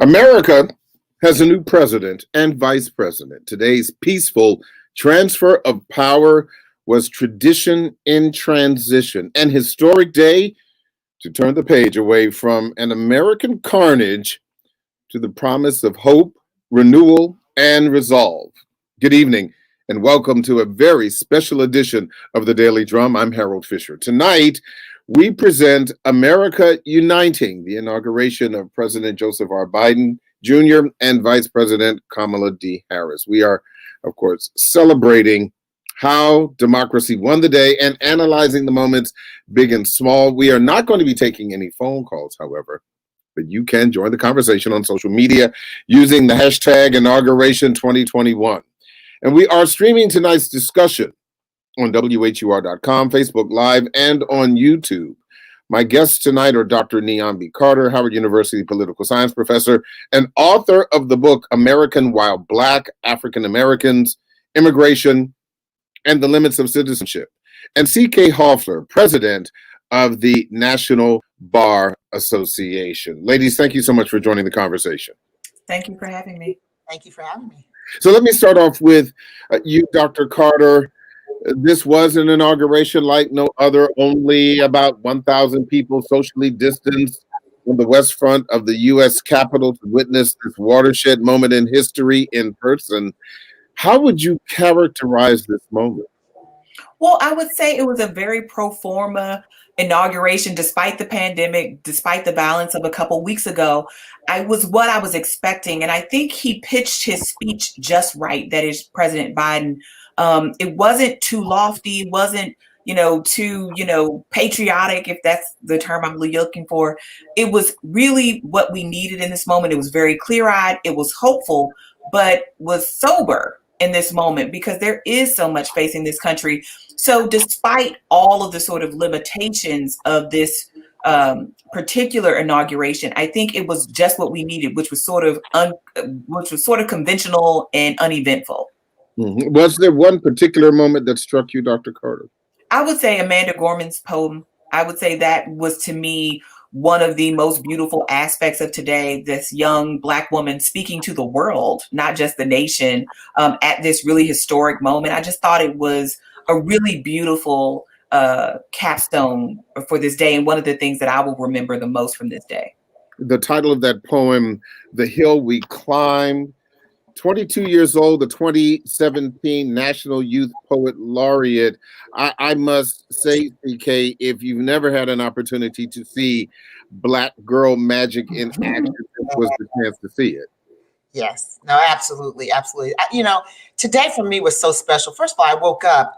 America has a new president and vice president. Today's peaceful transfer of power was tradition in transition, an historic day to turn the page away from an American carnage to the promise of hope, renewal, and resolve. Good evening, and welcome to a very special edition of the Daily Drum. I'm Harold Fisher. Tonight, we present America Uniting, the inauguration of President Joseph R. Biden Jr. and Vice President Kamala D. Harris. We are, of course, celebrating how democracy won the day and analyzing the moments big and small. We are not going to be taking any phone calls, however, but you can join the conversation on social media using the hashtag Inauguration 2021. And we are streaming tonight's discussion on WHUR.com, Facebook Live, and on YouTube. My guests tonight are Dr. Niambi Carter, Howard University political science professor and author of the book American While Black, African Americans, Immigration, and the Limits of Citizenship, and C.K. Hoffler, president of the National Bar Association. Ladies, thank you so much for joining the conversation. Thank you for having me. Thank you for having me. So let me start off with you, Dr. Carter. This was an inauguration like no other, only about 1,000 people socially distanced on the west front of the U.S. Capitol to witness this watershed moment in history in person. How would you characterize this moment? Well, I would say it was a very pro forma inauguration, despite the pandemic, despite the violence of a couple weeks ago. I was what I was expecting. And I think he pitched his speech just right. That is President Biden. It wasn't too lofty, wasn't, too, patriotic, if that's the term I'm looking for. It was really what we needed in this moment. It was very clear-eyed. It was hopeful, but was sober in this moment because there is so much facing this country. So despite all of the sort of limitations of this particular inauguration, I think it was just what we needed, which was sort of conventional and uneventful. Mm-hmm. Was there one particular moment that struck you, Dr. Carter? I would say Amanda Gorman's poem. I would say that was, to me, one of the most beautiful aspects of today, this young Black woman speaking to the world, not just the nation, at this really historic moment. I just thought it was a really beautiful capstone for this day, and one of the things that I will remember the most from this day. The title of that poem, The Hill We Climbed. 22 years old, the 2017 National Youth Poet Laureate. I must say, CK, if you've never had an opportunity to see Black girl magic in action, this was the chance to see it. Yes, no, absolutely, absolutely. Today for me was so special. First of all, I woke up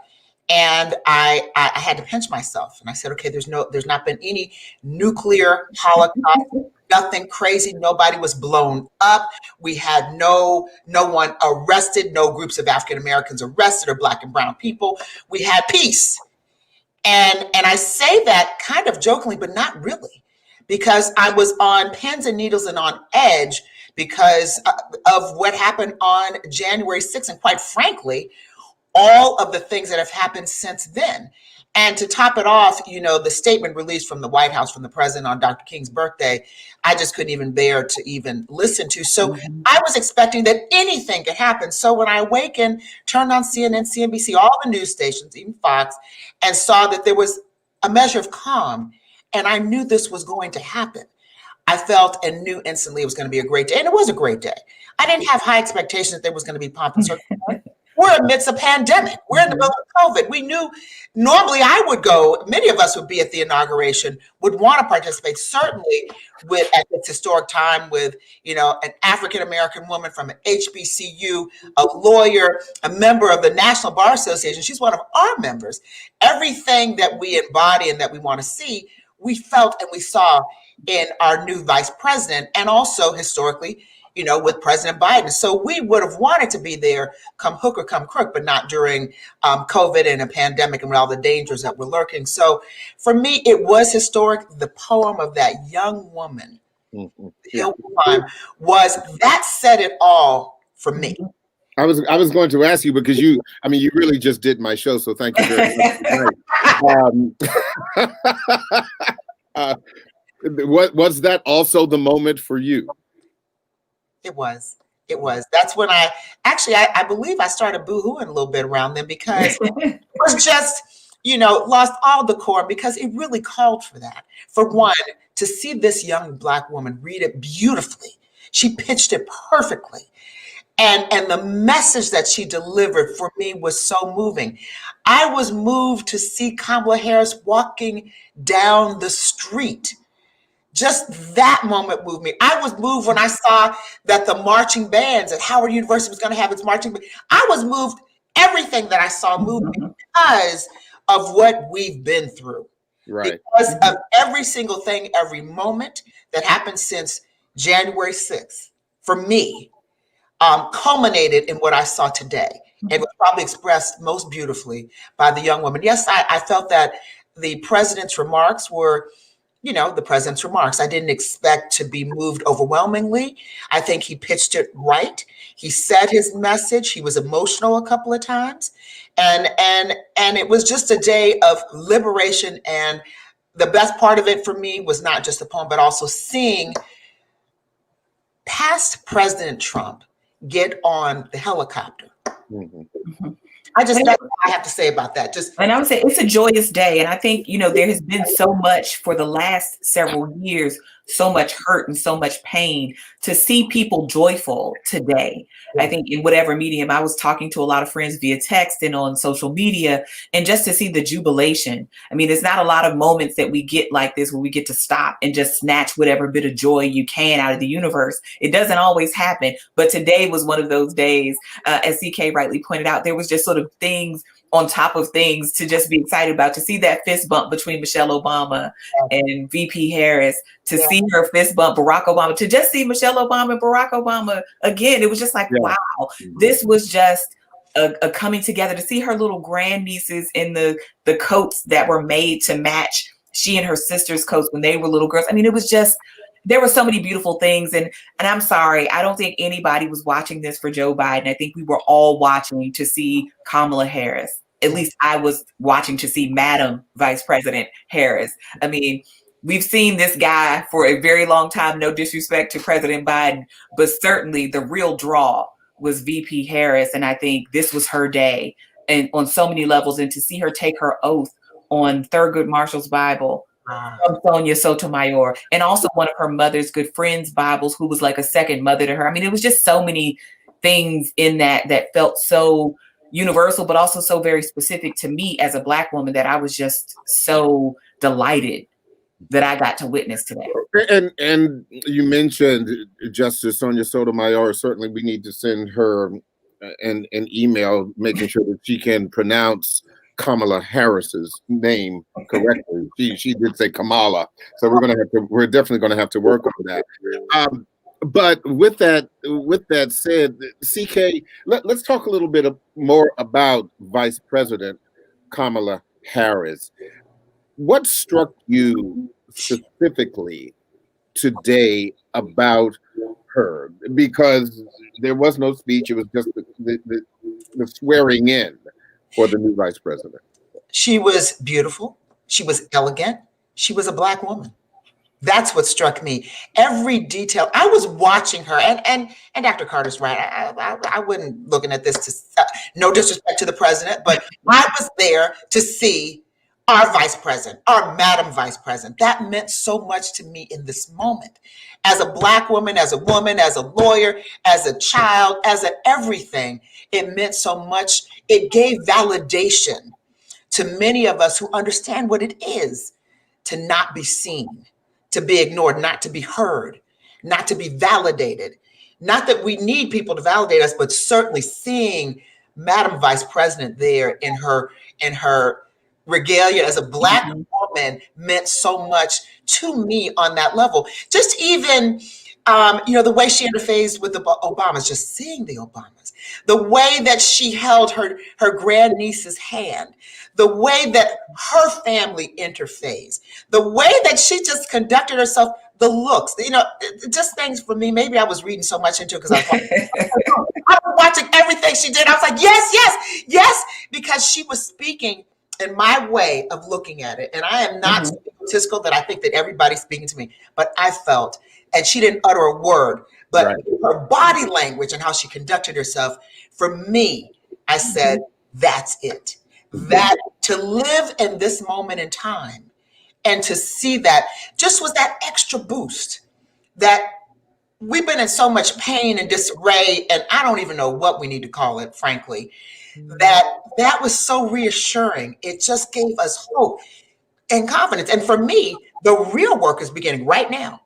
and I had to pinch myself, and I said, okay, there's not been any nuclear holocaust. Nothing crazy. Nobody was blown up. We had no one arrested, no groups of African Americans arrested or Black and brown people. We had peace. And I say that kind of jokingly, but not really, because I was on pins and needles and on edge because of what happened on January 6th. And quite frankly, all of the things that have happened since then. And to top it off, the statement released from the White House from the president on Dr. King's birthday, I just couldn't even bear to even listen to. So I was expecting that anything could happen. So when I awakened, turned on CNN, CNBC, all the news stations, even Fox, and saw that there was a measure of calm, and I knew this was going to happen. I felt and knew instantly it was going to be a great day. And it was a great day. I didn't have high expectations that there was going to be pomp and circumstance. We're amidst a pandemic. We're in the middle of COVID. We knew normally I would go, many of us would be at the inauguration, would want to participate, certainly at this historic time with, an African-American woman from an HBCU, a lawyer, a member of the National Bar Association. She's one of our members. Everything that we embody and that we want to see, we felt and we saw in our new vice president, and also historically, with President Biden. So we would have wanted to be there come hook or come crook, but not during COVID and a pandemic and with all the dangers that were lurking. So for me, it was historic. The poem of that young woman, Hill Climb, that said it all for me. I was going to ask you because you really just did my show, so thank you very much. Was that also the moment for you? It was. It was. That's when I believe I started boohooing a little bit around them because it was just, lost all decorum because it really called for that. For one, to see this young Black woman read it beautifully. She pitched it perfectly. And the message that she delivered for me was so moving. I was moved to see Kamala Harris walking down the street. Just that moment moved me. I was moved when I saw that the marching bands at Howard University was going to have its marching band. I was moved. Everything that I saw moved me because of what we've been through. Right. Because of every single thing, every moment that happened since January 6th, for me, culminated in what I saw today. And was probably expressed most beautifully by the young woman. Yes, I felt that the president's remarks were, the president's remarks. I didn't expect to be moved overwhelmingly. I think he pitched it right. He said his message. He was emotional a couple of times. And it was just a day of liberation. And the best part of it for me was not just the poem, but also seeing past President Trump get on the helicopter. That's what I have to say about that. And I would say it's a joyous day. And I think, there has been so much for the last several years, so much hurt and so much pain. To see people joyful today, I think in whatever medium, I was talking to a lot of friends via text and on social media, and just to see the jubilation. I mean, there's not a lot of moments that we get like this where we get to stop and just snatch whatever bit of joy you can out of the universe. It doesn't always happen, but today was one of those days. As CK rightly pointed out, there was just sort of things on top of things to just be excited about, to see that fist bump between Michelle Obama and VP Harris, to see her fist bump Barack Obama, to just see Michelle Obama and Barack Obama again. It was just like, wow, this was just a coming together, to see her little grandnieces in the coats that were made to match she and her sister's coats when they were little girls. I mean, it was just, there were so many beautiful things. And I'm sorry, I don't think anybody was watching this for Joe Biden. I think we were all watching to see Kamala Harris. At least I was watching to see Madam Vice President Harris. I mean, we've seen this guy for a very long time, no disrespect to President Biden, but certainly the real draw was VP Harris. And I think this was her day, and on so many levels. And to see her take her oath on Thurgood Marshall's Bible from Sonia Sotomayor, and also one of her mother's good friend's Bibles, who was like a second mother to her. I mean, it was just so many things in that felt so universal, but also so very specific to me as a Black woman, that I was just so delighted that I got to witness today. And you mentioned Justice Sonia Sotomayor. Certainly we need to send her an email making sure that she can pronounce Kamala Harris's name correctly. She did say Kamala, so we're definitely gonna have to work on that. But with that said, CK, let's talk a little bit more about Vice President Kamala Harris. What struck you specifically today about her? Because there was no speech; it was just the swearing in for the new vice president. She was beautiful. She was elegant. She was a Black woman. That's what struck me. Every detail. I was watching her, and Dr. Carter's right. I wasn't looking at this to no disrespect to the president, but I was there to see our vice president, our Madam Vice President. That meant so much to me in this moment. As a Black woman, as a woman, as a lawyer, as a child, as everything, it meant so much. It gave validation to many of us who understand what it is to not be seen, to be ignored, not to be heard, not to be validated. Not that we need people to validate us, but certainly seeing Madam Vice President there in her regalia as a Black woman meant so much to me on that level. Just even, the way she interfaced with the Obamas, just seeing the Obamas, the way that she held her grandniece's hand, the way that her family interfaced, the way that she just conducted herself, the looks, just things for me. Maybe I was reading so much into it because I was watching everything she did. I was like, yes, because she was speaking in my way of looking at it. And I am not egotistical that I think that everybody's speaking to me, but I felt and she didn't utter a word, but Right. her body language and how she conducted herself, for me, I said, that's it. That to live in this moment in time and to see that just was that extra boost that we've been in so much pain and disarray, and I don't even know what we need to call it, frankly, that was so reassuring. It just gave us hope and confidence. And for me, the real work is beginning right now.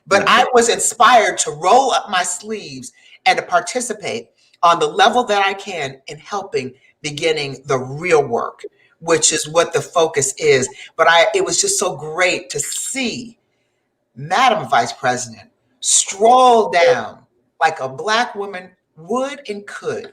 But I was inspired to roll up my sleeves and to participate on the level that I can in helping beginning the real work, which is what the focus is. But it was just so great to see Madam Vice President stroll down like a Black woman would and could.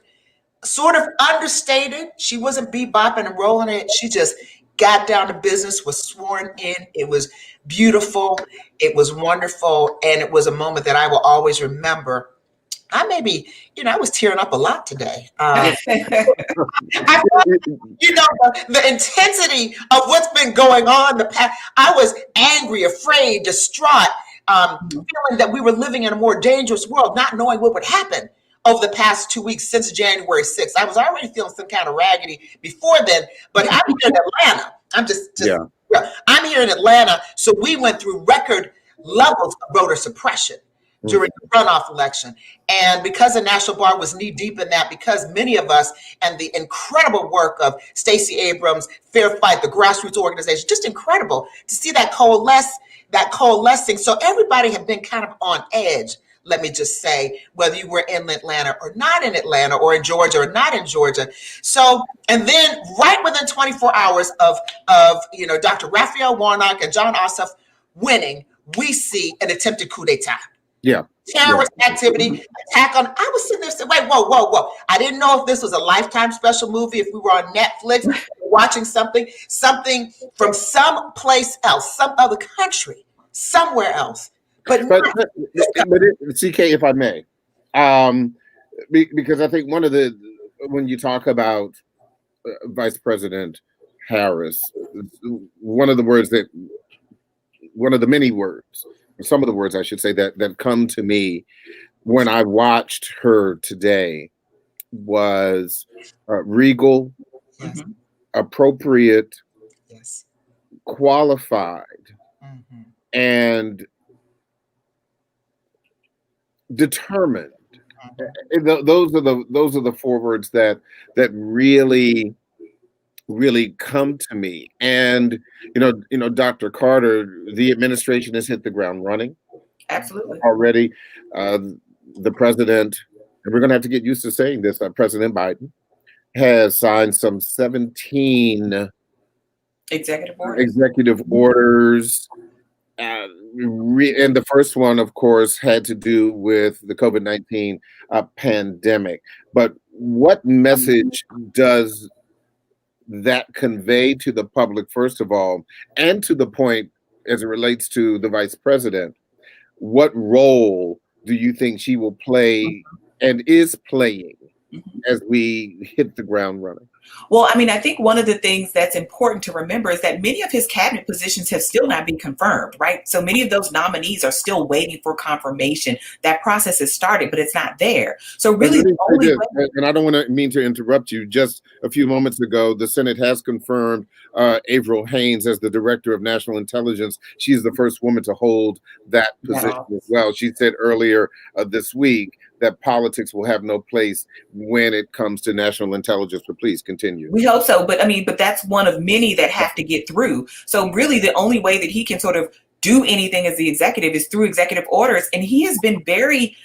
Sort of understated. She wasn't bebopping and rolling it. She just got down to business, was sworn in. It was beautiful. It was wonderful. And it was a moment that I will always remember. I was tearing up a lot today. I felt, the intensity of what's been going on the past. I was angry, afraid, distraught, feeling that we were living in a more dangerous world, not knowing what would happen over the past 2 weeks since January 6th. I was already feeling some kind of raggedy before then, but I'm here in Atlanta. I'm here in Atlanta. So we went through record levels of voter suppression during the runoff election. And because the National Bar was knee deep in that, because many of us and the incredible work of Stacey Abrams, Fair Fight, the grassroots organization, just incredible to see that coalescing. So everybody had been kind of on edge, let me just say, whether you were in Atlanta or not in Atlanta, or in Georgia or not in Georgia. So, and then right within 24 hours of Dr. Raphael Warnock and John Ossoff winning, we see an attempted coup d'etat. Yeah. Terrorist activity, attack on. I was sitting there saying, wait, whoa. I didn't know if this was a Lifetime special movie, if we were on Netflix watching something from some place else, some other country, somewhere else. But CK, if I may, because I think when you talk about Vice President Harris, one of the many words, some of the words I should say that come to me when I watched her today was regal, yes, appropriate, yes, qualified, and determined. Those are the four words that really come to me. And Dr. Carter, the administration has hit the ground running. Absolutely. Already. The president, and we're going to have to get used to saying this, President Biden has signed some 17 executive orders. And the first one, of course, had to do with the COVID-19 pandemic. But what message does that convey to the public, first of all, and to the point as it relates to the vice president? What role do you think she will play and is playing as we hit the ground running? Well, I mean, I think one of the things that's important to remember is that many of his cabinet positions have still not been confirmed, right? So many of those nominees are still waiting for confirmation. That process has started, but it's not there. So really, and I don't want to mean to interrupt you. Just a few moments ago, the Senate has confirmed Avril Haines as the Director of National Intelligence. She's the first woman to hold that position as well. She said earlier this week that politics will have no place when it comes to national intelligence. But please continue. We hope so. But that's one of many that have to get through. So really the only way that he can sort of do anything as the executive is through executive orders. And he has been very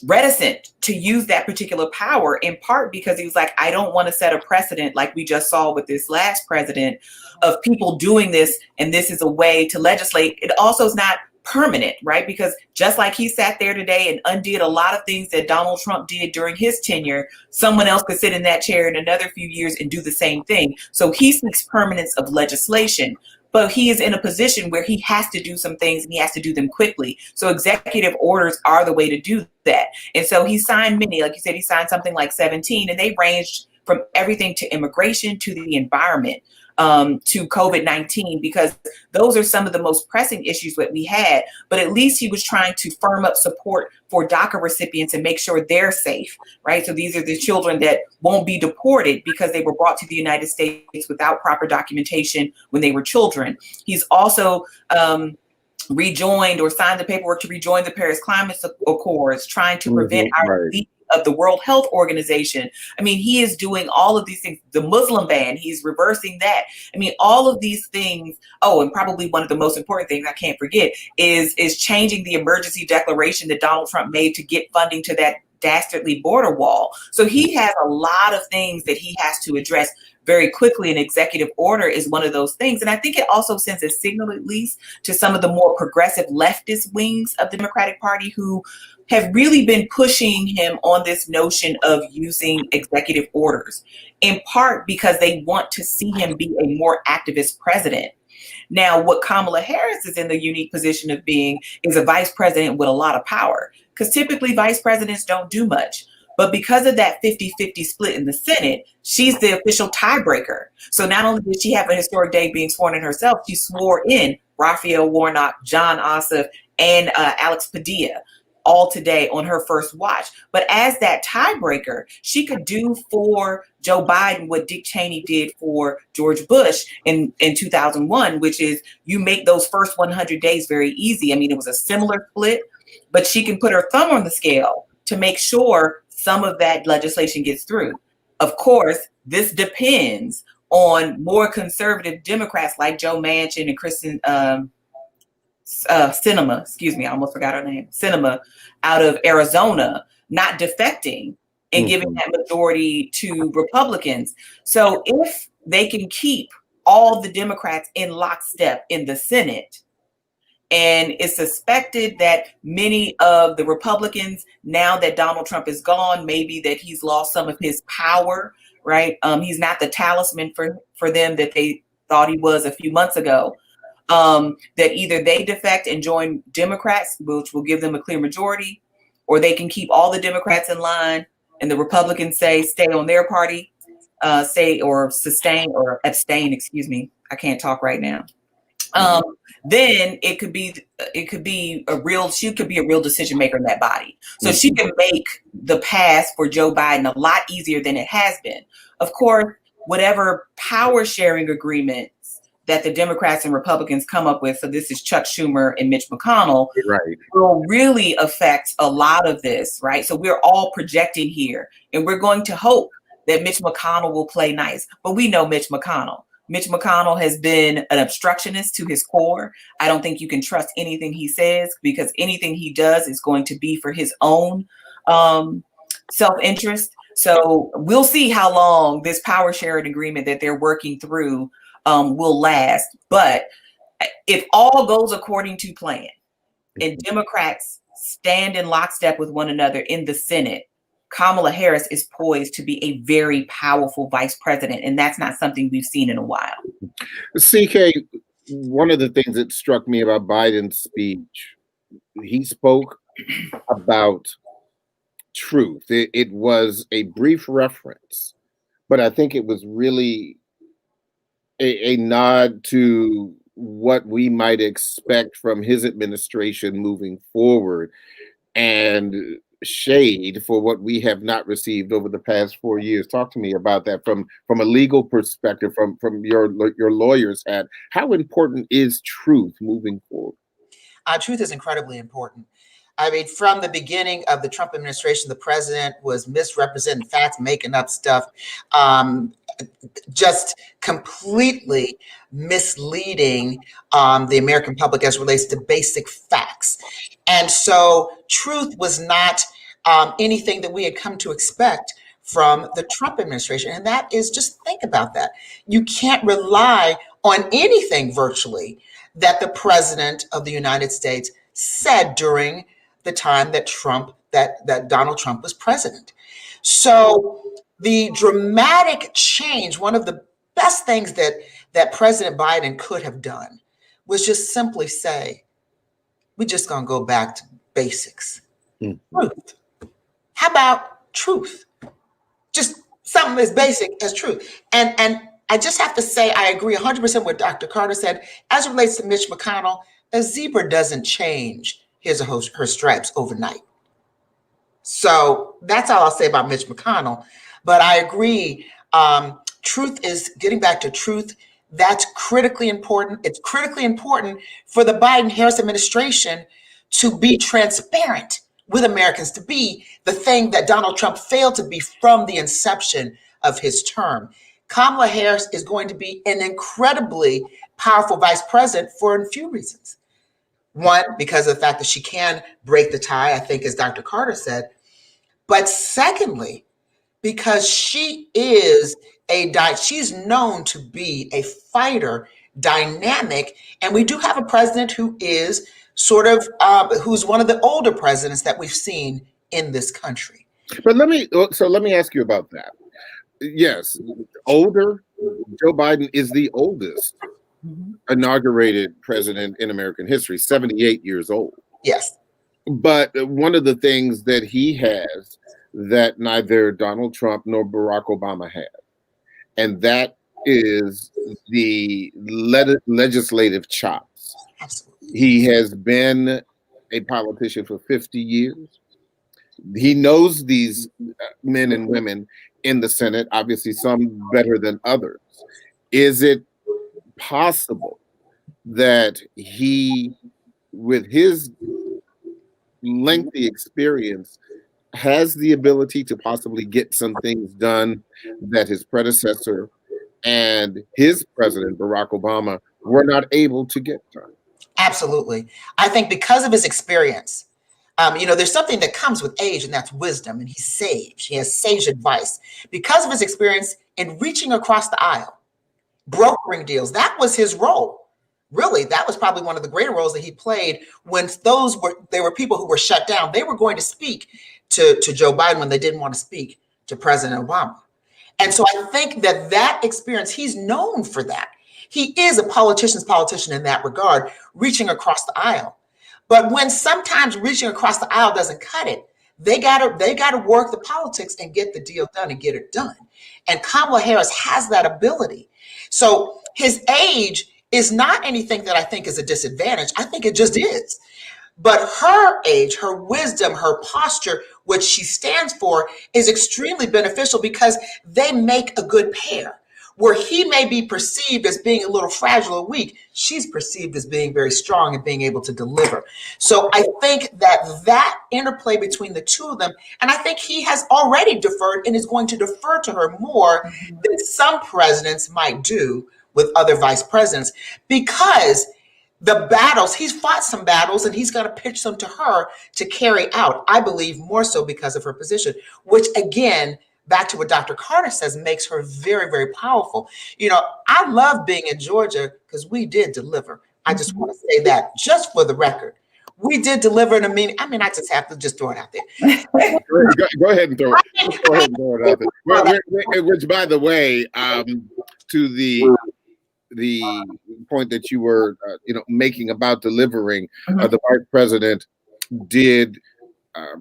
reticent to use that particular power, in part because he was like, I don't want to set a precedent like we just saw with this last president of people doing this. And this is a way to legislate. It also is not permanent, right? Because just like he sat there today and undid a lot of things that Donald Trump did during his tenure, someone else could sit in that chair in another few years and do the same thing. So he seeks permanence of legislation, but he is in a position where he has to do some things and he has to do them quickly. So executive orders are the way to do that. And so he signed many, like you said, he signed something like 17, and they ranged from everything to immigration to the environment, to COVID-19, because those are some of the most pressing issues that we had. But at least he was trying to firm up support for DACA recipients and make sure they're safe, right? So these are the children that won't be deported because they were brought to the United States without proper documentation when they were children. He's also rejoined or signed the paperwork to rejoin the Paris Climate Accords, trying to prevent our leak of the World Health Organization. I mean, he is doing all of these things. The Muslim ban, he's reversing that. I mean, all of these things. Oh, and probably one of the most important things I can't forget is changing the emergency declaration that Donald Trump made to get funding to that dastardly border wall. So he has a lot of things that he has to address very quickly. An executive order is one of those things. And I think it also sends a signal, at least, to some of the more progressive leftist wings of the Democratic Party who have really been pushing him on this notion of using executive orders, in part because they want to see him be a more activist president. Now, what Kamala Harris is in the unique position of being is a vice president with a lot of power, because typically vice presidents don't do much. But because of that 50-50 split in the Senate, she's the official tiebreaker. So not only did she have a historic day being sworn in herself, she swore in Raphael Warnock, John Ossoff, and Alex Padilla, all today on her first watch. But as that tiebreaker, she could do for Joe Biden what Dick Cheney did for George Bush in 2001, which is you make those first 100 days very easy. I mean, it was a similar split, but she can put her thumb on the scale to make sure some of that legislation gets through. Of course, this depends on more conservative Democrats like Joe Manchin and Kristen Sinema, excuse me, I almost forgot her name, Sinema, out of Arizona, not defecting and giving that majority to Republicans. So if they can keep all the Democrats in lockstep in the Senate, and it's suspected that many of the Republicans, now that Donald Trump is gone, maybe that he's lost some of his power, right? He's not the talisman for them that they thought he was a few months ago. That either they defect and join Democrats, which will give them a clear majority, or they can keep all the Democrats in line and the Republicans stay on their party, sustain or abstain, excuse me. I can't talk right now. Then she could be a real decision maker in that body. So she can make the path for Joe Biden a lot easier than it has been. Of course, whatever power sharing agreements that the Democrats and Republicans come up with, so this is Chuck Schumer and Mitch McConnell, right, will really affect a lot of this, right? So we're all projecting here, and we're going to hope that Mitch McConnell will play nice. But we know Mitch McConnell. Mitch McConnell has been an obstructionist to his core. I don't think you can trust anything he says, because anything he does is going to be for his own self-interest. So we'll see how long this power sharing agreement that they're working through will last. But if all goes according to plan and Democrats stand in lockstep with one another in the Senate, Kamala Harris is poised to be a very powerful vice president, and that's not something we've seen in a while. CK, one of the things that struck me about Biden's speech, he spoke about truth. It was a brief reference, but I think it was really a nod to what we might expect from his administration moving forward, and shade for what we have not received over the past 4 years. Talk to me about that from a legal perspective, from your lawyer's hat. How important is truth moving forward? Truth is incredibly important. I mean, from the beginning of the Trump administration, the president was misrepresenting facts, making up stuff, just completely misleading the American public as relates to basic facts. And so truth was not anything that we had come to expect from the Trump administration. And that is, just think about that. You can't rely on anything virtually that the president of the United States said during the time that Donald Trump was president. So the dramatic change, one of the best things that President Biden could have done was just simply say, we're just going to go back to basics. Truth. How about truth? Just something as basic as truth. And I just have to say, I agree 100% with what Dr. Carter said. As it relates to Mitch McConnell, a zebra doesn't change his or her stripes overnight. So that's all I'll say about Mitch McConnell. But I agree. Truth is getting back to truth. That's critically important. It's critically important for the Biden-Harris administration to be transparent with Americans, to be the thing that Donald Trump failed to be from the inception of his term. Kamala Harris is going to be an incredibly powerful vice president for a few reasons. One, because of the fact that she can break the tie, I think, as Dr. Carter said. But secondly, because she is she's known to be a fighter, dynamic, and we do have a president who is sort of who's one of the older presidents that we've seen in this country. But let me ask you about that. Yes, older. Joe Biden is the oldest inaugurated president in American history, 78 years old. Yes. But one of the things that he has that neither Donald Trump nor Barack Obama had, and that is the legislative chops. Absolutely. He has been a politician for 50 years. He knows these men and women in the Senate, obviously some better than others. Is it possible that he, with his lengthy experience, has the ability to possibly get some things done that his predecessor and his president, Barack Obama, were not able to get done? Absolutely. I think because of his experience, there's something that comes with age, and that's wisdom. And he's sage. He has sage advice. Because of his experience in reaching across the aisle, brokering deals, that was his role. Really, that was probably one of the greater roles that he played when there were people who were shut down. They were going to speak to Joe Biden when they didn't want to speak to President Obama. And so I think that experience, he's known for that. He is a politician's politician in that regard, reaching across the aisle. But when sometimes reaching across the aisle doesn't cut it, they gotta work the politics and get the deal done and get it done. And Kamala Harris has that ability. So his age is not anything that I think is a disadvantage. I think it just is. But her age, her wisdom, her posture, what she stands for, is extremely beneficial because they make a good pair. Where he may be perceived as being a little fragile or weak, she's perceived as being very strong and being able to deliver. So I think that interplay between the two of them, and I think he has already deferred and is going to defer to her more than some presidents might do with other vice presidents, because the battles, he's fought some battles and he's got to pitch them to her to carry out, I believe more so because of her position, which again, back to what Dr. Carter says, makes her very, very powerful. I love being in Georgia because we did deliver. I just want to say that just for the record. We did deliver in a meeting. I mean, I just have to just throw it out there. Go ahead and throw it out there. Which, by the way, to the point that you were making about delivering, the vice president did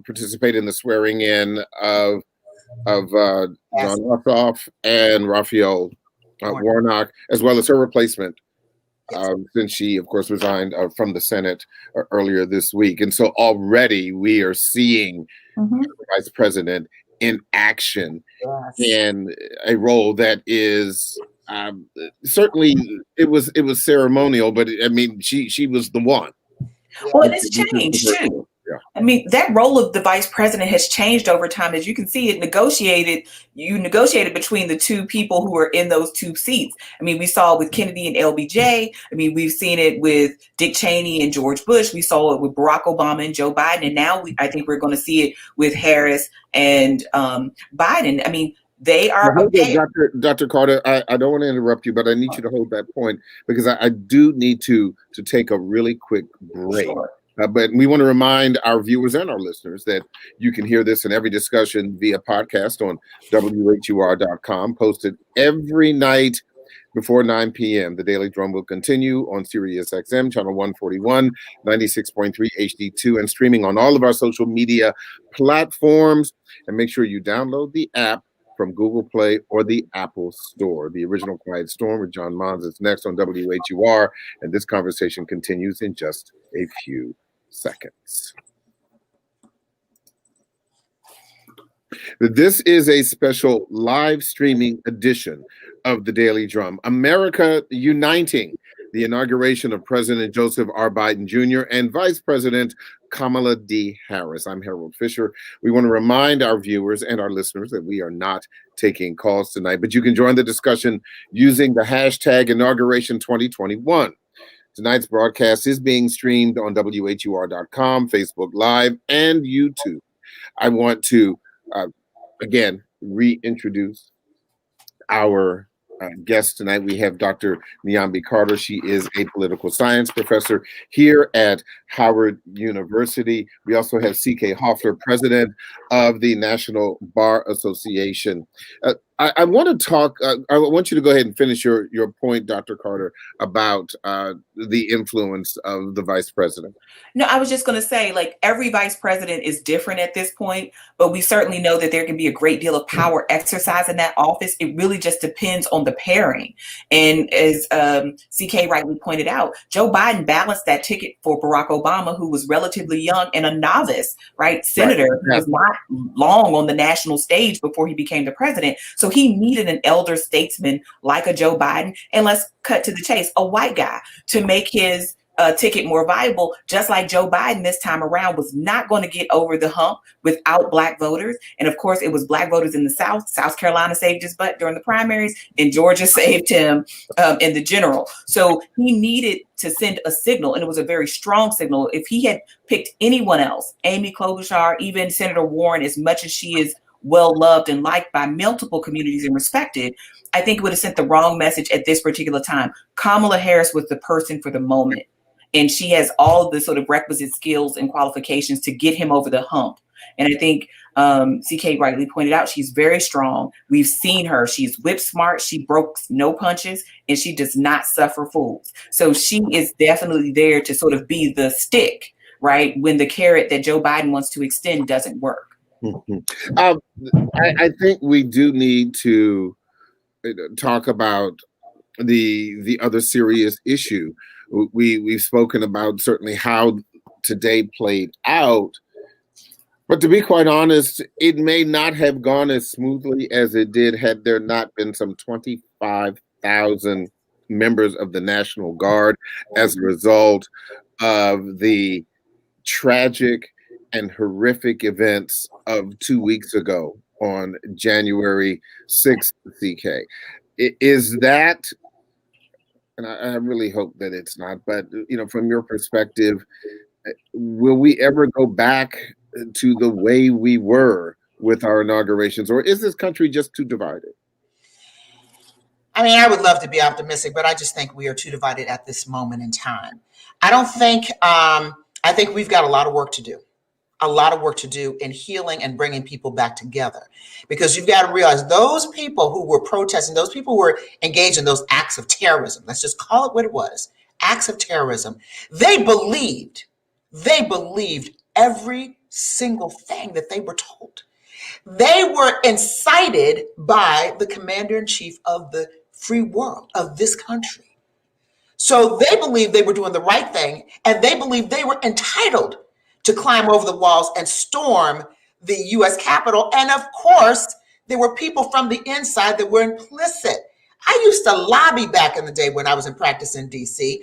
participate in the swearing in of John Ossoff and Raphael Warnock, as well as her replacement, since she, of course, resigned from the Senate earlier this week. And so already we are seeing the vice president in action in a role that is certainly it was ceremonial, but I mean she was the one. Well, and it's changed too. Yeah. I mean, that role of the vice president has changed over time. As you can see, you negotiated between the two people who were in those two seats. I mean, we saw it with Kennedy and LBJ. I mean, we've seen it with Dick Cheney and George Bush. We saw it with Barack Obama and Joe Biden. And now I think we're going to see it with Harris and Biden. I mean, they are okay. Dr. Carter, I don't want to interrupt you, but I need you to hold that point because I do need to take a really quick break. Sure. But we want to remind our viewers and our listeners that you can hear this in every discussion via podcast on WHUR.com, posted every night before 9 p.m. The Daily Drum will continue on Sirius XM, channel 141, 96.3 HD2, and streaming on all of our social media platforms. And make sure you download the app from Google Play or the Apple Store. The Original Quiet Storm with John Mons is next on WHUR, and this conversation continues in just a few seconds. This is a special live streaming edition of the Daily Drum. America Uniting, the inauguration of President Joseph R. Biden Jr. and Vice President Kamala D. Harris. I'm Harold Fisher. We want to remind our viewers and our listeners that we are not taking calls tonight, but you can join the discussion using the hashtag Inauguration 2021. Tonight's broadcast is being streamed on WHUR.com, Facebook Live, and YouTube. I want to again reintroduce our guest tonight. We have Dr. Nyambi Carter. She is a political science professor here at Howard University. We also have C.K. Hoffler, president of the National Bar Association. I want to talk, I want you to go ahead and finish your point, Dr. Carter, about the influence of the vice president. No, I was just going to say, like, every vice president is different at this point, but we certainly know that there can be a great deal of power exercise in that office. It really just depends on the pairing. And as CK rightly pointed out, Joe Biden balanced that ticket for Barack Obama, who was relatively young and a novice, right? Senator, Right. who was not long on the national stage before he became the president. So he needed an elder statesman like a Joe Biden. And let's cut to the chase, a white guy to make his ticket more viable, just like Joe Biden this time around was not going to get over the hump without Black voters. And of course, it was Black voters in the South. South Carolina saved his butt during the primaries, and Georgia saved him in the general. So he needed to send a signal, and it was a very strong signal. If he had picked anyone else, Amy Klobuchar, even Senator Warren, as much as she is well loved and liked by multiple communities and respected, I think it would have sent the wrong message at this particular time. Kamala Harris was the person for the moment. And she has all the sort of requisite skills and qualifications to get him over the hump. And I think CK rightly pointed out, she's very strong. We've seen her. She's whip smart. She broke no punches, and she does not suffer fools. So she is definitely there to sort of be the stick, right, when the carrot that Joe Biden wants to extend doesn't work. I think we do need to talk about the other serious issue. We've spoken about certainly how today played out, but to be quite honest, it may not have gone as smoothly as it did had there not been some 25,000 members of the National Guard as a result of the tragic and horrific events of 2 weeks ago on January 6th, CK. Is that, and I really hope that it's not, but from your perspective, will we ever go back to the way we were with our inaugurations, or is this country just too divided? I mean, I would love to be optimistic, but I just think we are too divided at this moment in time. I don't think, I think we've got a lot of work to do. A lot of work to do in healing and bringing people back together, because you've got to realize those people who were protesting, those people who were engaged in those acts of terrorism, let's just call it what it was, acts of terrorism, they believed every single thing that they were told. They were incited by the commander-in-chief of the free world, of this country. So they believed they were doing the right thing, and they believed they were entitled to climb over the walls and storm the U.S. Capitol. And of course, there were people from the inside that were implicit. I used to lobby back in the day when I was in practice in D.C.,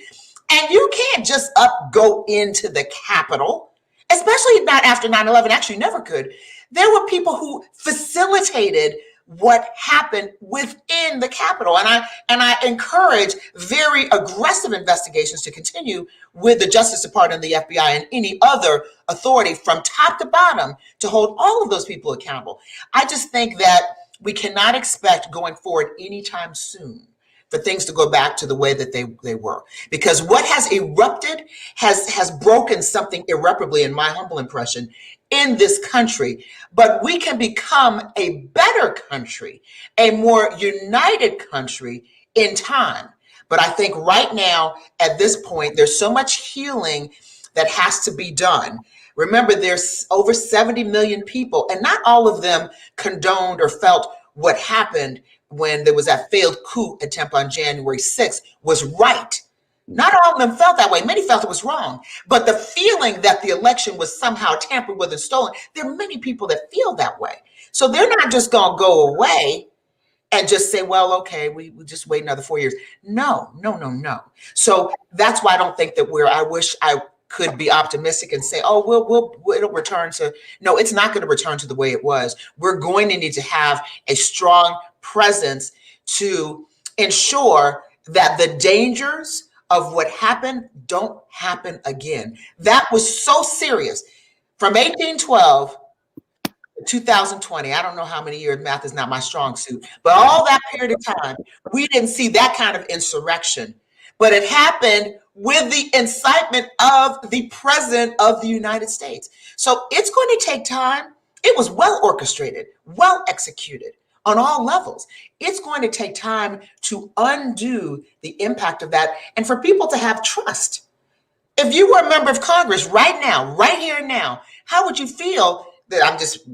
and you can't just go into the Capitol, especially not after 9/11, actually never could. There were people who facilitated what happened within the Capitol. And I encourage very aggressive investigations to continue with the Justice Department and the FBI and any other authority from top to bottom to hold all of those people accountable. I just think that we cannot expect going forward anytime soon for things to go back to the way that they were. Because what has erupted has broken something irreparably, in my humble impression, in this country. But we can become a better country, a more united country in time. But I think right now, at this point, there's so much healing that has to be done. Remember, there's over 70 million people, and not all of them condoned or felt what happened when there was that failed coup attempt on January 6th was right. Not all of them felt that way. Many felt it was wrong. But the feeling that the election was somehow tampered with and stolen, there are many people that feel that way. So they're not just going to go away and just say, well, okay, we just wait another 4 years. No. So that's why I don't think that I wish I could be optimistic and say, oh, it'll return to, no, it's not going to return to the way it was. We're going to need to have a strong presence to ensure that the dangers of what happened don't happen again. That was so serious. From 1812 to 2020, I don't know how many years, math is not my strong suit, but all that period of time, we didn't see that kind of insurrection. But it happened with the incitement of the President of the United States. So it's going to take time. It was well orchestrated, well executed on all levels. It's going to take time to undo the impact of that and for people to have trust. If you were a member of Congress right now, right here and now, how would you feel that, I'm just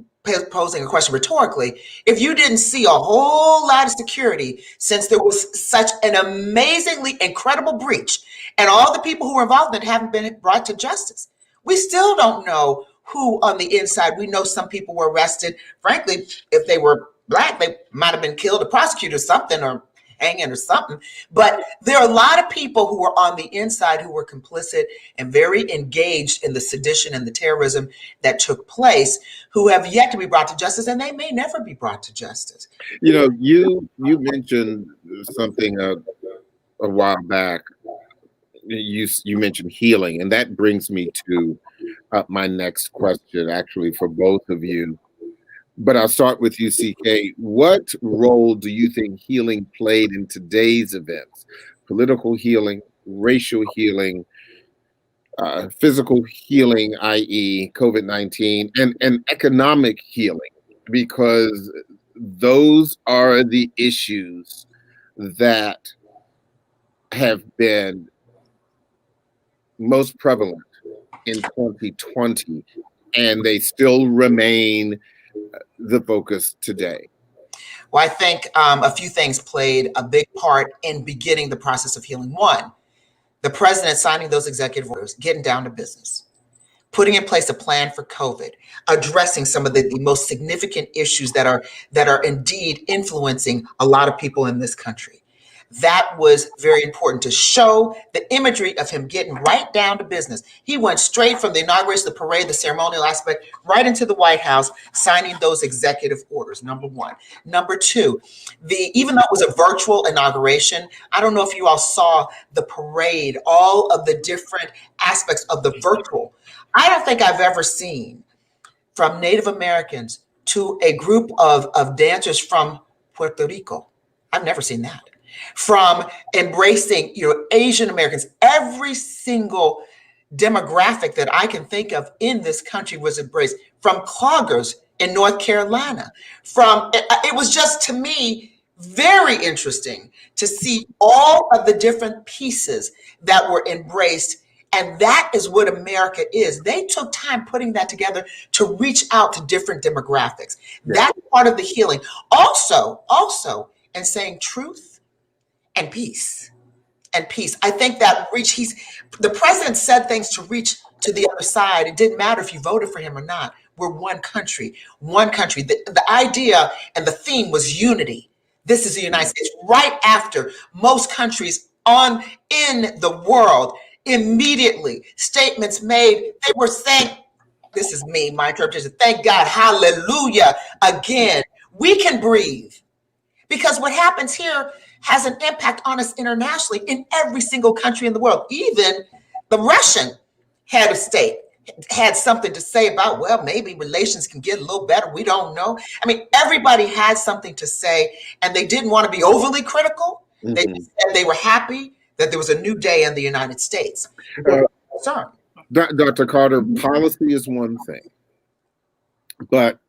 posing a question rhetorically, if you didn't see a whole lot of security since there was such an amazingly incredible breach and all the people who were involved in it haven't been brought to justice? We still don't know who on the inside. We know some people were arrested. Frankly, if they were Black, they might have been killed or prosecuted or something, or hanging or something. But there are a lot of people who were on the inside who were complicit and very engaged in the sedition and the terrorism that took place, who have yet to be brought to justice, and they may never be brought to justice. You know, you mentioned something a while back. You mentioned healing, and that brings me to my next question, actually, for both of you. But I'll start with you, CK. What role do you think healing played in today's events? Political healing, racial healing, physical healing, i.e. COVID-19, and economic healing, because those are the issues that have been most prevalent in 2020, and they still remain the focus today. Well, I think a few things played a big part in beginning the process of healing. One, the president signing those executive orders, getting down to business, putting in place a plan for COVID, addressing some of the most significant issues that are indeed influencing a lot of people in this country. That was very important to show the imagery of him getting right down to business. He went straight from the inauguration, the parade, the ceremonial aspect, right into the White House, signing those executive orders, number one. Number two, even though it was a virtual inauguration, I don't know if you all saw the parade, all of the different aspects of the virtual. I don't think I've ever seen, from Native Americans to a group of dancers from Puerto Rico. I've never seen that. From embracing, Asian Americans, every single demographic that I can think of in this country was embraced. From cloggers in North Carolina, it was just, to me, very interesting to see all of the different pieces that were embraced. And that is what America is. They took time putting that together to reach out to different demographics. Yeah. That's part of the healing. Also, in saying truth and peace. I think that the president said things to reach to the other side. It didn't matter if you voted for him or not. We're one country. The idea and the theme was unity. This is the United States. Right after most countries in the world, immediately statements made, they were saying, this is me, my interpretation, thank God, hallelujah, again, we can breathe. Because what happens here has an impact on us internationally in every single country in the world. Even the Russian head of state had something to say about, well, maybe relations can get a little better. We don't know. I mean, everybody had something to say, and they didn't want to be overly critical. Mm-hmm. They said they were happy that there was a new day in the United States. Dr. Carter, policy is one thing, but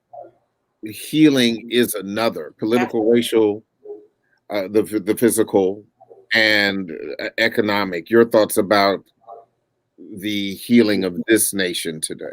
healing is another. Political, racial, the physical, and economic. Your thoughts about the healing of this nation today?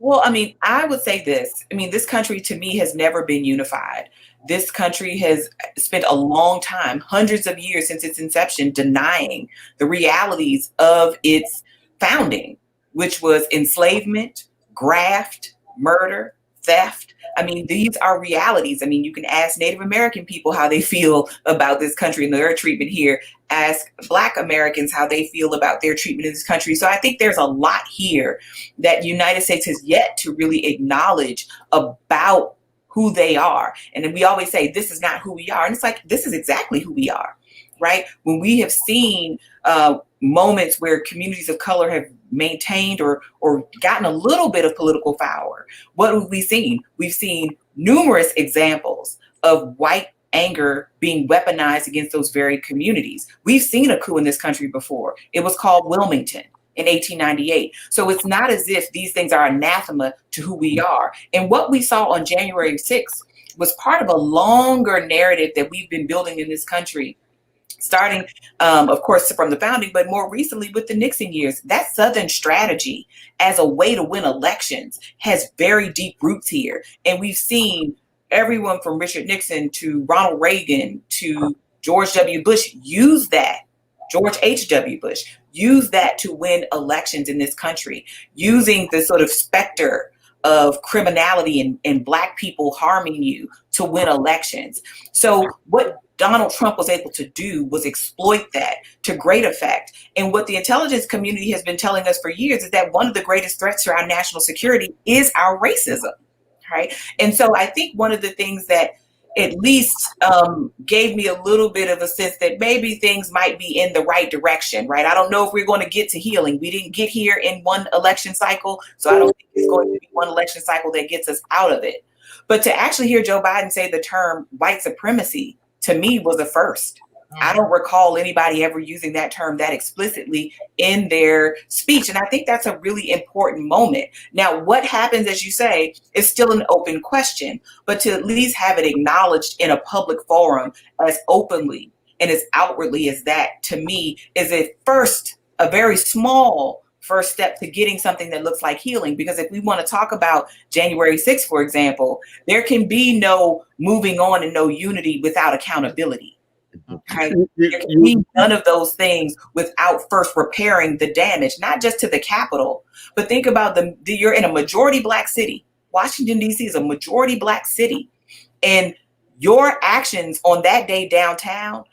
Well, I mean, I would say this. I mean, this country to me has never been unified. This country has spent a long time, hundreds of years since its inception, denying the realities of its founding, which was enslavement, graft, murder, theft. I mean, these are realities. I mean, you can ask Native American people how they feel about this country and their treatment here. Ask Black Americans how they feel about their treatment in this country. So I think there's a lot here that the United States has yet to really acknowledge about who they are. And then we always say, this is not who we are. And it's like, this is exactly who we are, right? When we have seen moments where communities of color have maintained or gotten a little bit of political power, what have we seen? We've seen numerous examples of white anger being weaponized against those very communities. We've seen a coup in this country before. It was called Wilmington in 1898. So it's not as if these things are anathema to who we are. And what we saw on January 6th was part of a longer narrative that we've been building in this country, starting, of course, from the founding, but more recently with the Nixon years. That Southern strategy as a way to win elections has very deep roots here. And we've seen everyone from Richard Nixon to Ronald Reagan to George W. Bush use that, George H.W. Bush, use that to win elections in this country, using the sort of specter of criminality and Black people harming you to win elections. So what Donald Trump was able to do was exploit that to great effect. And what the intelligence community has been telling us for years is that one of the greatest threats to our national security is our racism, right? And so I think one of the things that at least gave me a little bit of a sense that maybe things might be in the right direction, right? I don't know if we're going to get to healing. We didn't get here in one election cycle, so I don't think it's going to be one election cycle that gets us out of it. But to actually hear Joe Biden say the term white supremacy, to me, was a first. I don't recall anybody ever using that term that explicitly in their speech. And I think that's a really important moment. Now, what happens, as you say, is still an open question, but to at least have it acknowledged in a public forum as openly and as outwardly as that, to me, is a very small first step to getting something that looks like healing. Because if we want to talk about January 6th, for example, there can be no moving on and no unity without accountability. Okay. There can be none of those things without first repairing the damage, not just to the Capitol, but think about you're in a majority Black city. Washington, D.C. is a majority Black city. And your actions on that day downtown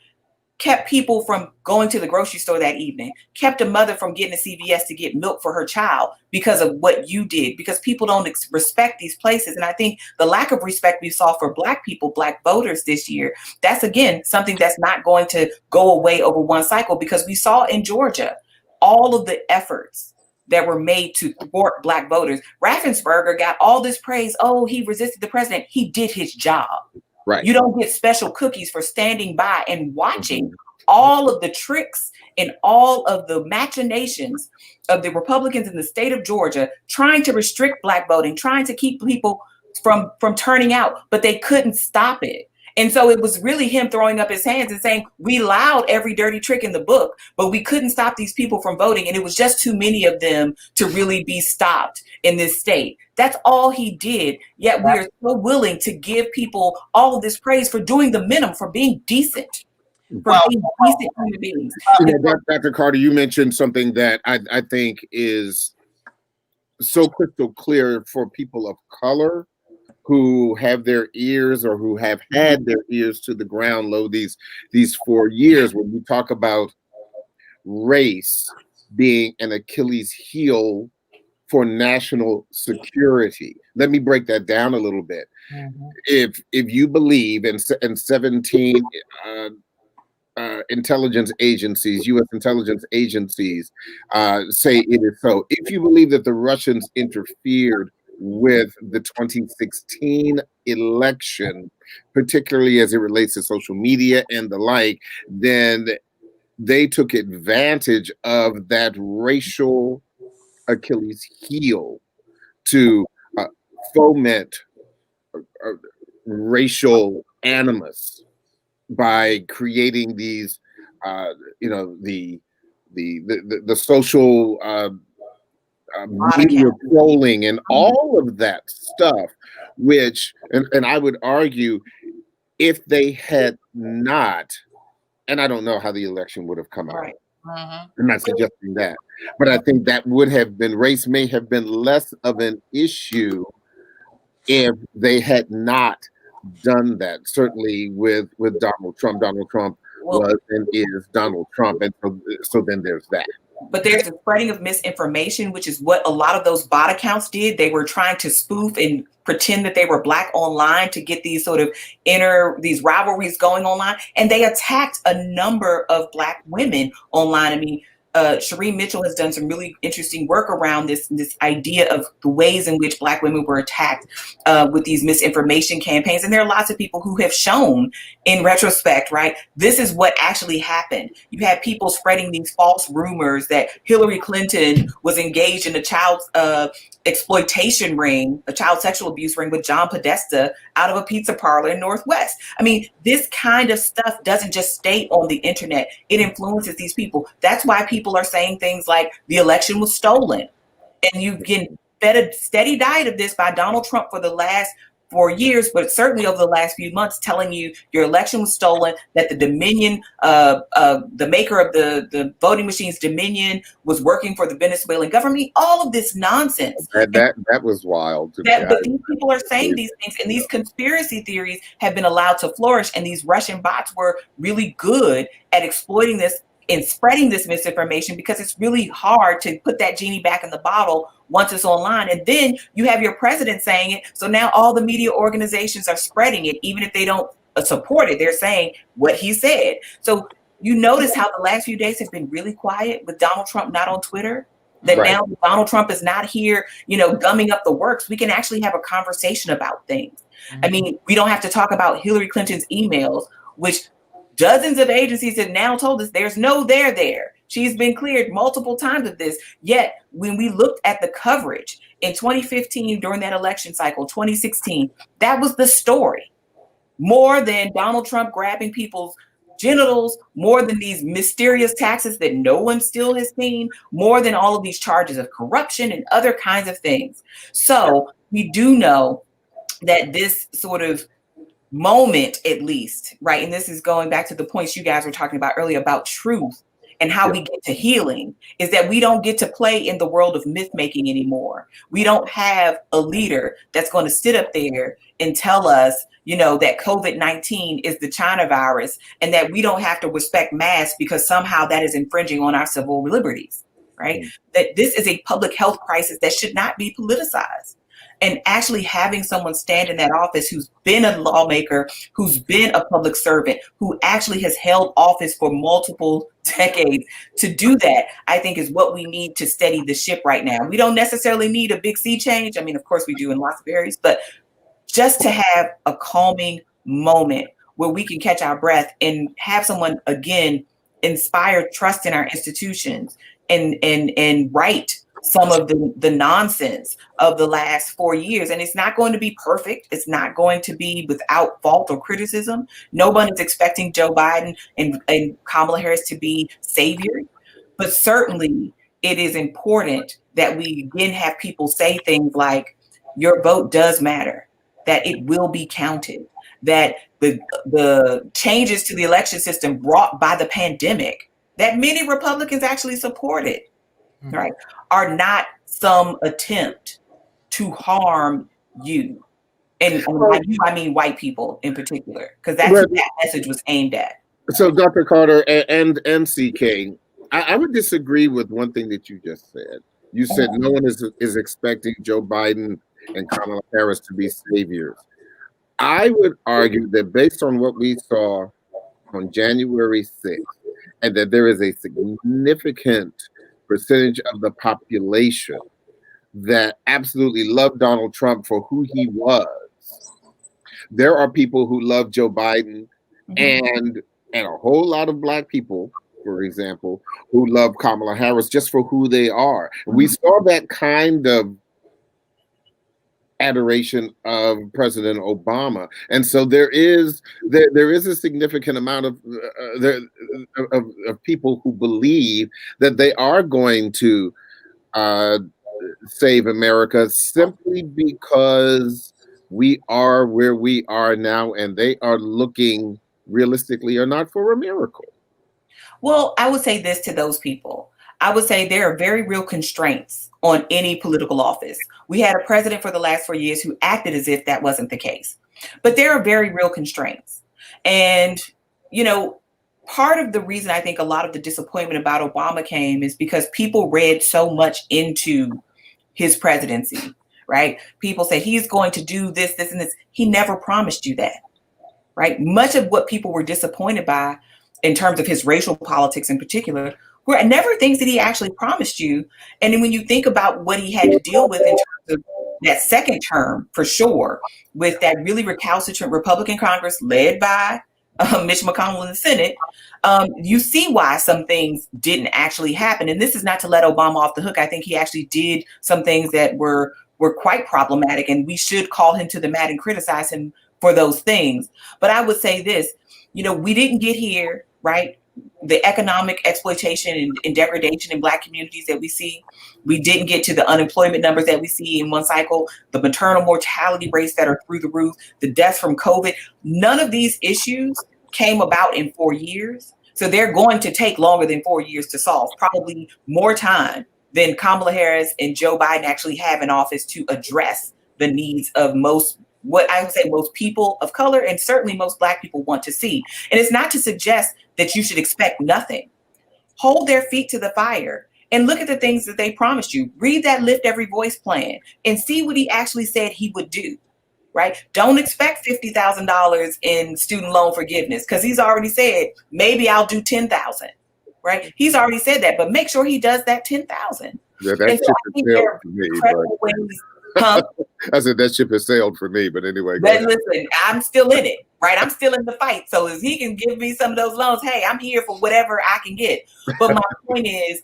kept people from going to the grocery store that evening, kept a mother from getting to CVS to get milk for her child because of what you did, because people don't respect these places. And I think the lack of respect we saw for Black people, Black voters this year, that's, again, something that's not going to go away over one cycle, because we saw in Georgia all of the efforts that were made to thwart Black voters. Raffensperger got all this praise. Oh, he resisted the president. He did his job. Right. You don't get special cookies for standing by and watching all of the tricks and all of the machinations of the Republicans in the state of Georgia trying to restrict Black voting, trying to keep people from turning out, but they couldn't stop it. And so it was really him throwing up his hands and saying, we allowed every dirty trick in the book, but we couldn't stop these people from voting. And it was just too many of them to really be stopped in this state. That's all he did. Yet we are so willing to give people all of this praise for doing the minimum, for being decent, for being decent human beings. Dr. Carter, you mentioned something that I think is so crystal clear for people of color who have their ears or who have had their ears to the ground low these 4 years, when we talk about race being an Achilles heel for national security. Let me break that down a little bit. Mm-hmm. If you believe in 17 intelligence agencies, U.S. intelligence agencies say it is so. If you believe that the Russians interfered with the 2016 election, particularly as it relates to social media and the like, then they took advantage of that racial Achilles heel to foment racial animus by creating these, the social Lot of media counts. trolling and all of that stuff, which, and I would argue, if they had not, and I don't know how the election would have come out. Right. Mhm. I'm not suggesting that, but I think that would have been, race may have been less of an issue if they had not done that. Certainly with Donald Trump. Donald Trump Well, was and is Donald Trump, and so then there's that. but there's the spreading of misinformation, which is what a lot of those bot accounts did. They were trying to spoof and pretend that they were Black online to get these sort of these rivalries going online. And they attacked a number of Black women online. I mean, Shereen Mitchell has done some really interesting work around this idea of the ways in which Black women were attacked with these misinformation campaigns. And there are lots of people who have shown in retrospect, right, this is what actually happened. You had people spreading these false rumors that Hillary Clinton was engaged in a child exploitation ring, a child sexual abuse ring with John Podesta out of a pizza parlor in Northwest. I mean, this kind of stuff doesn't just stay on the internet. It influences these people. That's why people are saying things like the election was stolen. And you get fed a steady diet of this by Donald Trump for the last 4 years, but certainly over the last few months, telling you your election was stolen, that the Dominion, the maker of the voting machines, Dominion, was working for the Venezuelan government. All of this nonsense. That was wild. But these people are saying these things, and these conspiracy theories have been allowed to flourish, and these Russian bots were really good at exploiting this and spreading this misinformation, because it's really hard to put that genie back in the bottle once it's online. And then you have your president saying it. So now all the media organizations are spreading it, even if they don't support it. They're saying what he said. So you notice how the last few days have been really quiet with Donald Trump not on Twitter. That Right. now Donald Trump is not here, gumming up the works. We can actually have a conversation about things. I mean, we don't have to talk about Hillary Clinton's emails, which dozens of agencies have now told us there's no there. She's been cleared multiple times of this. Yet, when we looked at the coverage in 2015 during that election cycle, 2016, that was the story. More than Donald Trump grabbing people's genitals, more than these mysterious taxes that no one still has seen, more than all of these charges of corruption and other kinds of things. So we do know that this sort of moment, at least, right? And this is going back to the points you guys were talking about earlier about truth and how we get to healing, is that we don't get to play in the world of myth making anymore. We don't have a leader that's going to sit up there and tell us, that COVID-19 is the China virus and that we don't have to respect masks because somehow that is infringing on our civil liberties, right? That this is a public health crisis that should not be politicized. And actually having someone stand in that office who's been a lawmaker, who's been a public servant, who actually has held office for multiple decades, to do that, I think, is what we need to steady the ship right now. We don't necessarily need a big sea change. I mean, of course we do in lots of areas, but just to have a calming moment where we can catch our breath and have someone, again, inspire trust in our institutions and right some of the nonsense of the last 4 years. And it's not going to be perfect. It's not going to be without fault or criticism. No one is expecting Joe Biden and Kamala Harris to be saviors. But certainly it is important that we again have people say things like, your vote does matter, that it will be counted, that the changes to the election system brought by the pandemic that many Republicans actually supported, right, are not some attempt to harm you. And by you, I mean white people in particular, because that's what that message was aimed at. So, Dr. Carter and CK, I would disagree with one thing that you just said. You said no one is expecting Joe Biden and Kamala Harris to be saviors. I would argue that based on what we saw on January 6th, and that there is a significant percentage of the population that absolutely loved Donald Trump for who he was. There are people who love Joe Biden and a whole lot of Black people, for example, who love Kamala Harris just for who they are. We saw that kind of adoration of President Obama, and so there is a significant amount of people who believe that they are going to save America simply because we are where we are now, and they are looking realistically or not for a miracle? Well, I would say this to those people. I would say there are very real constraints on any political office. We had a president for the last 4 years who acted as if that wasn't the case. But there are very real constraints. And, you know, part of the reason I think a lot of the disappointment about Obama came is because people read so much into his presidency, right? People say he's going to do this, this, and this. He never promised you that, right? Much of what people were disappointed by in terms of his racial politics in particular were never things that he actually promised you. And then when you think about what he had to deal with in terms of that second term, for sure, with that really recalcitrant Republican Congress led by Mitch McConnell in the Senate, you see why some things didn't actually happen. And this is not to let Obama off the hook. I think he actually did some things that were quite problematic, and we should call him to the mat and criticize him for those things. But I would say this, you know, we didn't get here, right? The economic exploitation and degradation in Black communities that we see. We didn't get to the unemployment numbers that we see in one cycle, the maternal mortality rates that are through the roof, the deaths from COVID. None of these issues came about in 4 years. So they're going to take longer than 4 years to solve, probably more time than Kamala Harris and Joe Biden actually have in office to address the needs of most, what I would say most people of color, and certainly most Black people want to see. And it's not to suggest that you should expect nothing. Hold their feet to the fire and look at the things that they promised you. Read that Lift Every Voice plan and see what he actually said he would do, right? Don't expect $50,000 in student loan forgiveness because he's already said, maybe I'll do 10,000, right? He's already said that, but make sure he does that 10,000. Yeah, that ship has sailed for me. I said that ship has sailed for me, but anyway. But listen, I'm still in it, right? I'm still in the fight. So if he can give me some of those loans, hey, I'm here for whatever I can get. But my point is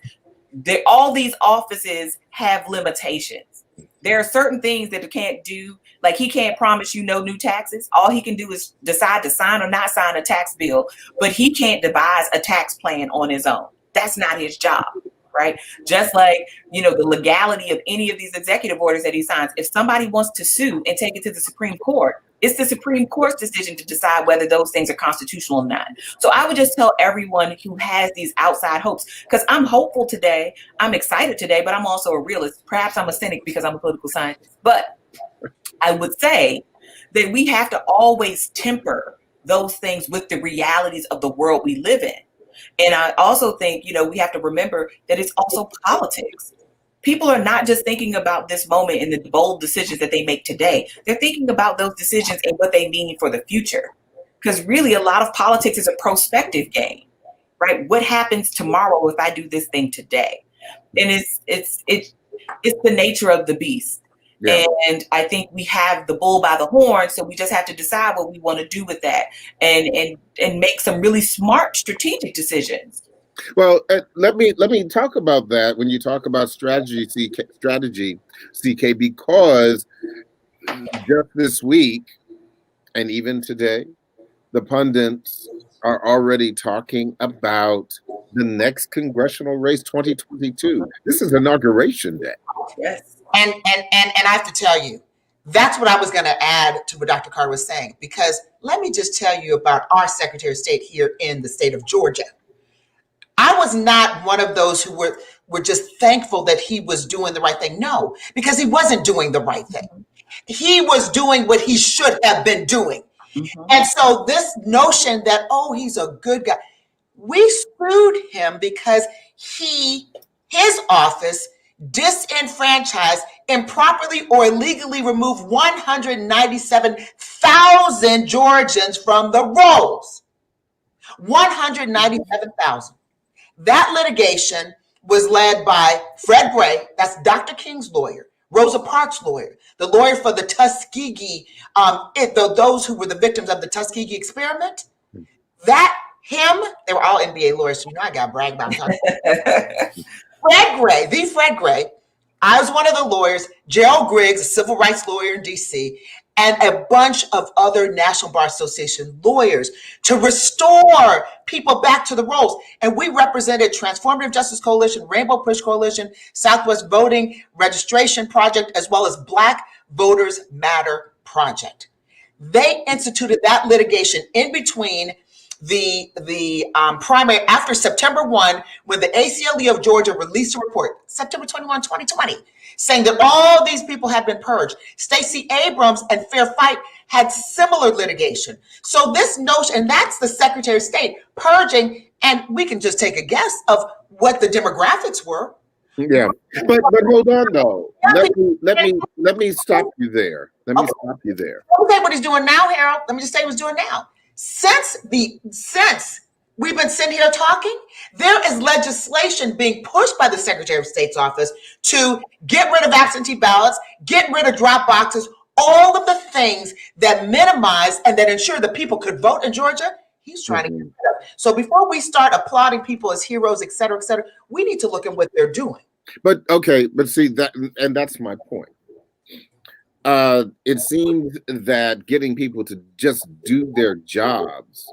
that all these offices have limitations. There are certain things that he can't do. Like he can't promise you no new taxes. All he can do is decide to sign or not sign a tax bill, but he can't devise a tax plan on his own. That's not his job. Right? Just like, you know, the legality of any of these executive orders that he signs. If somebody wants to sue and take it to the Supreme Court, it's the Supreme Court's decision to decide whether those things are constitutional or not. So I would just tell everyone who has these outside hopes, because I'm hopeful today, I'm excited today, but I'm also a realist. Perhaps I'm a cynic because I'm a political scientist. But I would say that we have to always temper those things with the realities of the world we live in. And I also think, you know, we have to remember that it's also politics. People are not just thinking about this moment and the bold decisions that they make today. They're thinking about those decisions and what they mean for the future. Because really, a lot of politics is a prospective game, right? What happens tomorrow if I do this thing today? And it's the nature of the beast. Yeah. And I think we have the bull by the horn, so we just have to decide what we want to do with that and make some really smart strategic decisions. Well, let me talk about that when you talk about strategy, CK, because just this week and even today, the pundits are already talking about the next congressional race, 2022. This is Inauguration Day. Yes. And I have to tell you, that's what I was going to add to what Dr. Carter was saying, because let me just tell you about our Secretary of State here in the state of Georgia. I was not one of those who were just thankful that he was doing the right thing. No, because he wasn't doing the right thing. He was doing what he should have been doing. Mm-hmm. And so this notion that, oh, he's a good guy, we sued him because his office disenfranchised, improperly or illegally removed 197,000 Georgians from the rolls. 197,000. That litigation was led by Fred Gray, that's Dr. King's lawyer, Rosa Parks' lawyer, the lawyer for the Tuskegee, those who were the victims of the Tuskegee experiment. They were all NBA lawyers, so you know I got to brag about them. Fred Gray, I was one of the lawyers, Gerald Griggs, a civil rights lawyer in DC, and a bunch of other National Bar Association lawyers to restore people back to the rolls. And we represented Transformative Justice Coalition, Rainbow Push Coalition, Southwest Voting Registration Project, as well as Black Voters Matter Project. They instituted that litigation in between the primary after September 1, when the ACLU of Georgia released a report, September 21, 2020, saying that all these people had been purged. Stacey Abrams and Fair Fight had similar litigation. So this notion, and that's the Secretary of State purging, and we can just take a guess of what the demographics were. Yeah, but hold on though. Let me stop you there. Stop you there. Okay, what he's doing now, Harold. Let me just say what he's doing now. Since we've been sitting here talking, there is legislation being pushed by the Secretary of State's office to get rid of absentee ballots, get rid of drop boxes, all of the things that minimize and that ensure that people could vote in Georgia. He's trying to get rid of. So before we start applauding people as heroes, et cetera, we need to look at what they're doing. But see that, and that's my point. It seems that getting people to just do their jobs.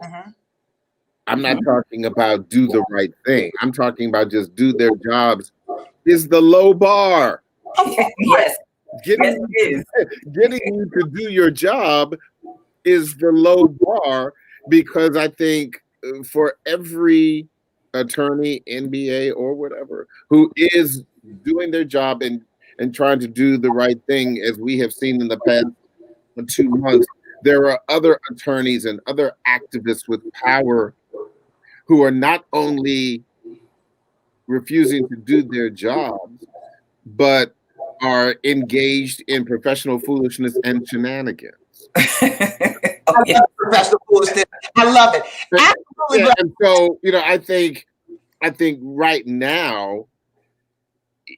I'm not talking about do the right thing. I'm talking about just do their jobs is the low bar. Yes. Getting you to do your job is the low bar, because I think for every attorney, NBA or whatever, who is doing their job and trying to do the right thing, as we have seen in the past 2 months, there are other attorneys and other activists with power who are not only refusing to do their jobs, but are engaged in professional foolishness and shenanigans. Professional foolishness. I love it. Absolutely. Yeah, and so, I think right now,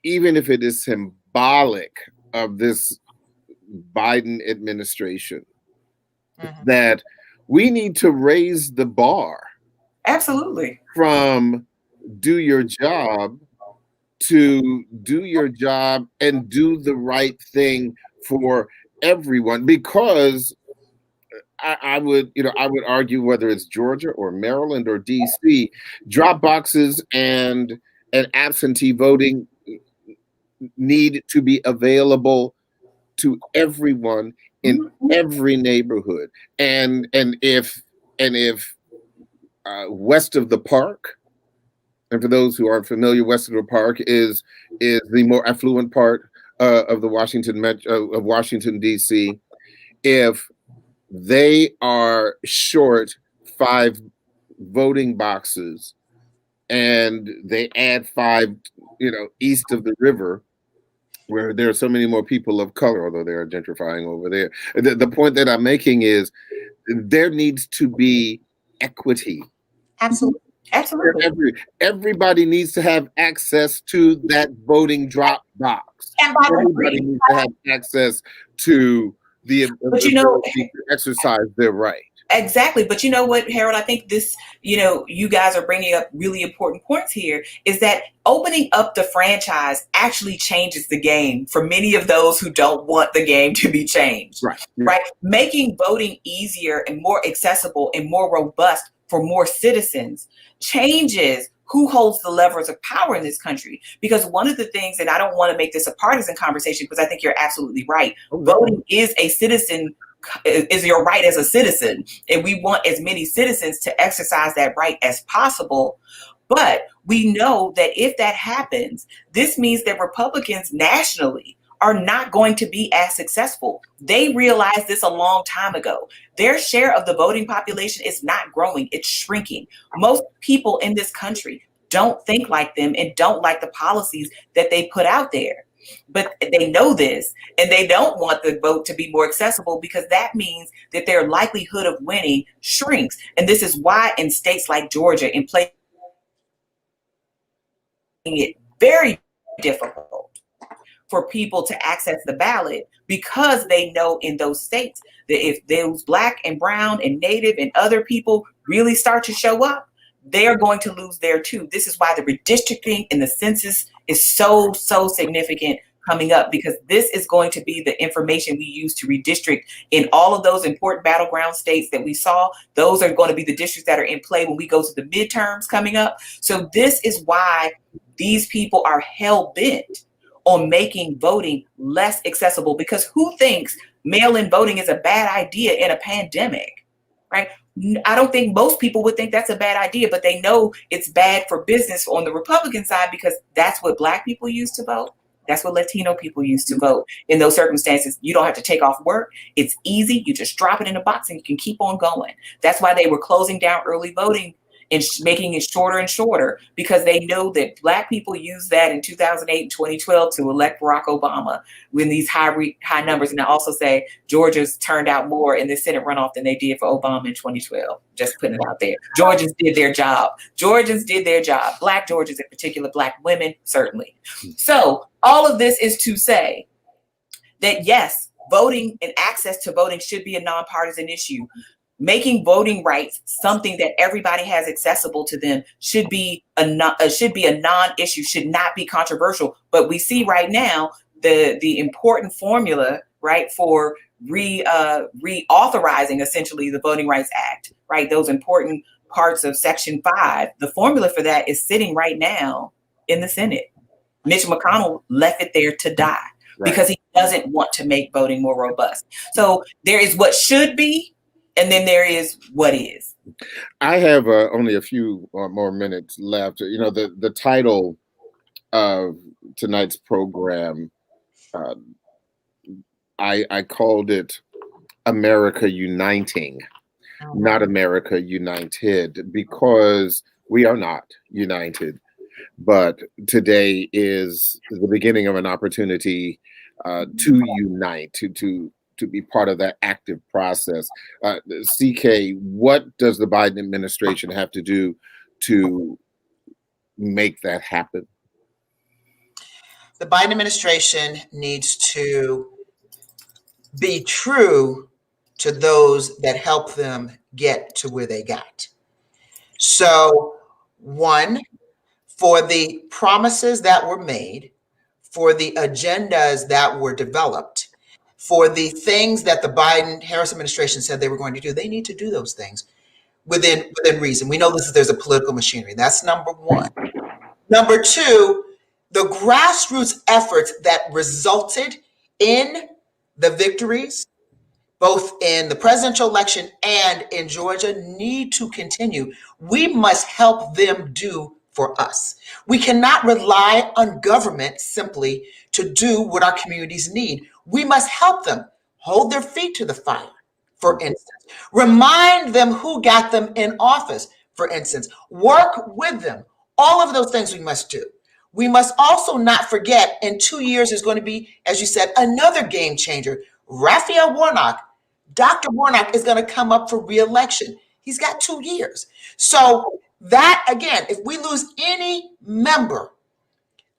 even if it is symbolic of this Biden administration, that we need to raise the bar. Absolutely. From do your job to do your job and do the right thing for everyone, because I would argue, whether it's Georgia or Maryland or DC, drop boxes and absentee voting need to be available to everyone in every neighborhood. And if west of the park, and for those who aren't familiar, west of the park is the more affluent part of the Washington D.C. If they are short 5 voting boxes and they add 5, east of the river, where there are so many more people of color, although they are gentrifying over there. The point that I'm making is there needs to be equity. Absolutely. Everybody needs to have access to that voting drop box. Everybody needs to have access to the ability to exercise their right. Exactly. But you know what, Harold, I think this, you guys are bringing up really important points here, is that opening up the franchise actually changes the game for many of those who don't want the game to be changed. Right. Making voting easier and more accessible and more robust for more citizens changes who holds the levers of power in this country. Because one of the things, and I don't want to make this a partisan conversation, because I think you're absolutely right. Voting is your right as a citizen. And we want as many citizens to exercise that right as possible. But we know that if that happens, this means that Republicans nationally are not going to be as successful. They realized this a long time ago. Their share of the voting population is not growing, it's shrinking. Most people in this country don't think like them and don't like the policies that they put out there. But they know this, and they don't want the vote to be more accessible, because that means that their likelihood of winning shrinks. And this is why in states like Georgia, in places it very difficult for people to access the ballot, because they know in those states that if those Black and brown and Native and other people really start to show up, they're going to lose there too. This is why the redistricting and the census is so significant, coming up, because this is going to be the information we use to redistrict in all of those important battleground states that we saw. Those are going to be the districts that are in play when we go to the midterms coming up. So this is why these people are hell-bent on making voting less accessible, because who thinks mail-in voting is a bad idea in a pandemic, right? I don't think most people would think that's a bad idea, but they know it's bad for business on the Republican side, because that's what Black people used to vote. That's what Latino people used to vote. In those circumstances, you don't have to take off work. It's easy. You just drop it in a box and you can keep on going. That's why they were closing down early voting and making it shorter and shorter, because they know that Black people used that in 2008 and 2012 to elect Barack Obama when these high numbers. And I also say Georgia's turned out more in the Senate runoff than they did for Obama in 2012. Just putting it out there. Georgians did their job. Georgians did their job. Black Georgians in particular, Black women, certainly. So all of this is to say that yes, voting and access to voting should be a nonpartisan issue. Making voting rights something that everybody has accessible to them should be a non-issue, should not be controversial. But we see right now the important formula, right, for reauthorizing essentially the Voting Rights Act, right? Those important parts of Section 5. The formula for that is sitting right now in the Senate. Mitch McConnell left it there to die, right, because he doesn't want to make voting more robust. So there is what should be, and then there is what is. I have only a few more minutes left. You know, the title of tonight's program, I called it America Uniting, not America United, because we are not united. But today is the beginning of an opportunity to unite, to be part of that active process. CK, what does the Biden administration have to do to make that happen? The Biden administration needs to be true to those that help them get to where they got. So, one, for the promises that were made, for the agendas that were developed, for the things that the Biden-Harris administration said they were going to do, they need to do those things within reason. We know there's a political machinery. That's number one. Number two, the grassroots efforts that resulted in the victories, both in the presidential election and in Georgia, need to continue. We must help them do for us. We cannot rely on government simply to do what our communities need. We must help them hold their feet to the fire, for instance. Remind them who got them in office, for instance. Work with them. All of those things we must do. We must also not forget, in 2 years is going to be, as you said, another game changer. Raphael Warnock, Dr. Warnock is going to come up for re-election. He's got 2 years. So that, again, if we lose any member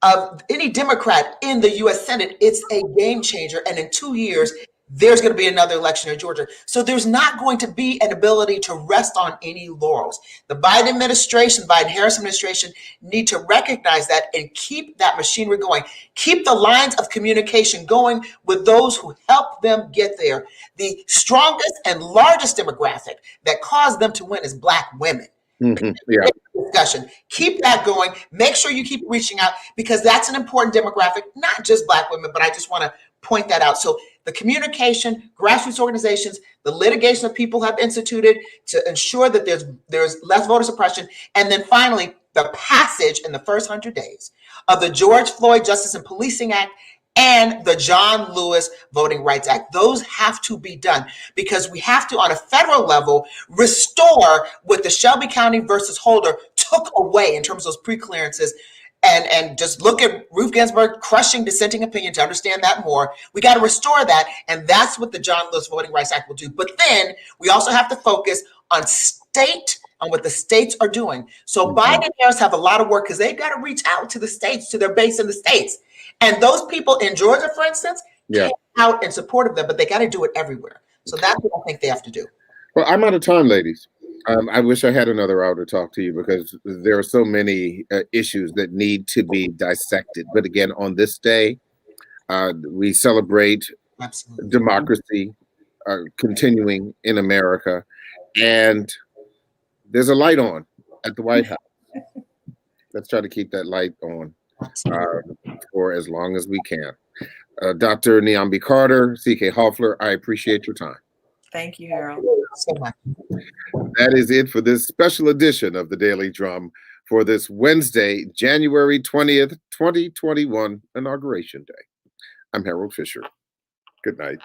of any Democrat in the U.S. Senate, it's a game changer. And in 2 years, there's going to be another election in Georgia. So there's not going to be an ability to rest on any laurels. The Biden administration, Biden-Harris administration need to recognize that and keep that machinery going. Keep the lines of communication going with those who help them get there. The strongest and largest demographic that caused them to win is Black women. Mm-hmm. Yeah. Discussion. Keep that going. Make sure you keep reaching out, because that's an important demographic, not just Black women, but I just want to point that out. So the communication, grassroots organizations, the litigation that people have instituted to ensure that there's less voter suppression, and then finally the passage in the first 100 days of the George Floyd Justice and Policing Act and the John Lewis Voting Rights Act. Those have to be done, because we have to, on a federal level, restore what the Shelby County versus Holder took away in terms of those pre-clearances. And just look at Ruth Ginsburg crushing dissenting opinion to understand that more. We got to restore that. And that's what the John Lewis Voting Rights Act will do. But then we also have to focus on what the states are doing. So Biden and Harris have a lot of work, because they've got to reach out to the states, to their base in the states. And those people in Georgia, for instance, came out in support of them, but they got to do it everywhere. So that's what I think they have to do. Well, I'm out of time, ladies. I wish I had another hour to talk to you, because there are so many issues that need to be dissected. But again, on this day, We celebrate Absolutely. democracy continuing in America, and there's a light on at the White House. Let's try to keep that light on for as long as we can. Dr. Niambi Carter, C.K. Hoffler, I appreciate your time. Thank you, Harold. So much. That is it for this special edition of the Daily Drum for this Wednesday, January 20th, 2021, Inauguration Day. I'm Harold Fisher. Good night.